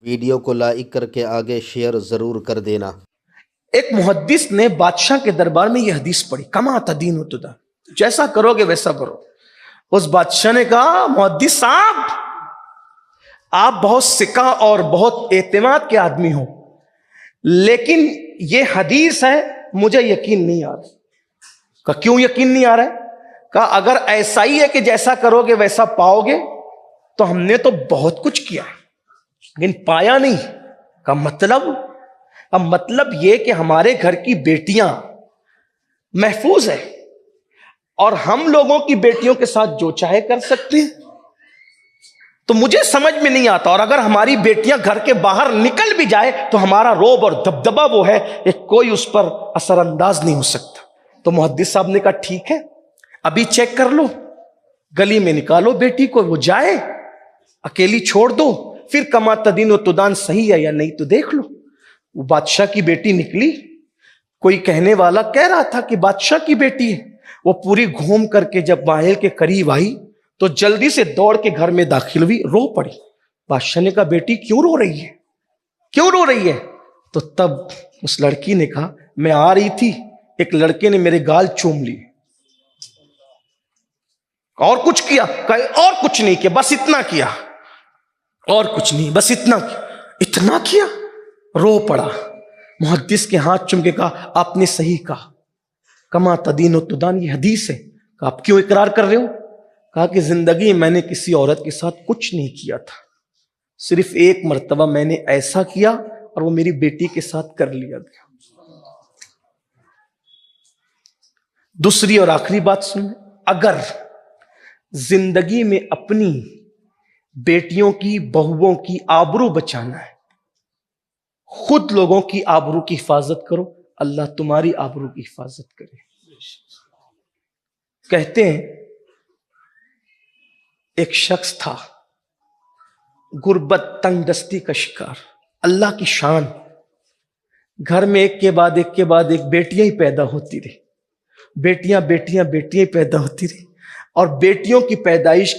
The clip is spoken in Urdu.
ویڈیو کو لائک کر کے آگے شیئر ضرور کر دینا۔ ایک محدث نے بادشاہ کے دربار میں یہ حدیث پڑھی، کما تدین تدان، جیسا کرو گے ویسا کرو۔ اس بادشاہ نے کہا، محدث صاحب آپ بہت سکہ اور بہت اعتماد کے آدمی ہو، لیکن یہ حدیث ہے مجھے یقین نہیں آ رہا۔ کہا کیوں یقین نہیں آ رہا ہے؟ کہا اگر ایسا ہی ہے کہ جیسا کرو گے ویسا پاؤ گے تو ہم نے تو بہت کچھ کیا ہے لیکن پایا نہیں۔ کہا مطلب یہ کہ ہمارے گھر کی بیٹیاں محفوظ ہیں اور ہم لوگوں کی بیٹیوں کے ساتھ جو چاہے کر سکتے ہیں، تو مجھے سمجھ میں نہیں آتا، اور اگر ہماری بیٹیاں گھر کے باہر نکل بھی جائے تو ہمارا روب اور دبدبہ وہ ہے کہ کوئی اس پر اثر انداز نہیں ہو سکتا۔ تو محدث صاحب نے کہا ٹھیک ہے، ابھی چیک کر لو، گلی میں نکالو بیٹی کو، وہ جائے، اکیلی چھوڑ دو، پھر کما تدین و تدان صحیح ہے یا نہیں تو دیکھ لو۔ وہ بادشاہ کی بیٹی نکلی، کوئی کہنے والا کہہ رہا تھا کہ بادشاہ کی بیٹی ہے، وہ پوری گھوم کر کے جب محل کے قریب آئی تو جلدی سے دوڑ کے گھر میں داخل ہوئی، رو پڑی۔ بادشاہ نے کہا بیٹی کیوں رو رہی ہے، کیوں رو رہی ہے؟ تو تب اس لڑکی نے کہا میں آ رہی تھی، ایک لڑکے نے میرے گال چوم لی۔ اور کچھ کیا؟ کہا اور کچھ نہیں کیا، بس اتنا کیا، اور کچھ نہیں، بس اتنا کیا۔ اتنا کیا؟ رو پڑا۔ محدث کے ہاتھ چوم کے کہا آپ نے صحیح کہا، کما تدین و تدان، یہ حدیث ہے۔ کہا آپ کیوں اقرار کر رہے ہو؟ کہا کہ زندگی میں نے کسی عورت کے ساتھ کچھ نہیں کیا تھا، صرف ایک مرتبہ میں نے ایسا کیا اور وہ میری بیٹی کے ساتھ کر لیا گیا۔ دوسری اور آخری بات سنیں، اگر زندگی میں اپنی بیٹیوں کی، بہووں کی آبرو بچانا ہے، خود لوگوں کی آبرو کی حفاظت کرو، اللہ تمہاری آبرو کی حفاظت کرے۔ کہتے ہیں ایک شخص تھا، غربت، تنگ دستی کا شکار، اللہ کی شان، گھر میں ایک کے بعد ایک بیٹیاں ہی پیدا ہوتی رہی، بیٹیاں ہی پیدا ہوتی رہی، اور بیٹیوں کی پیدائش کے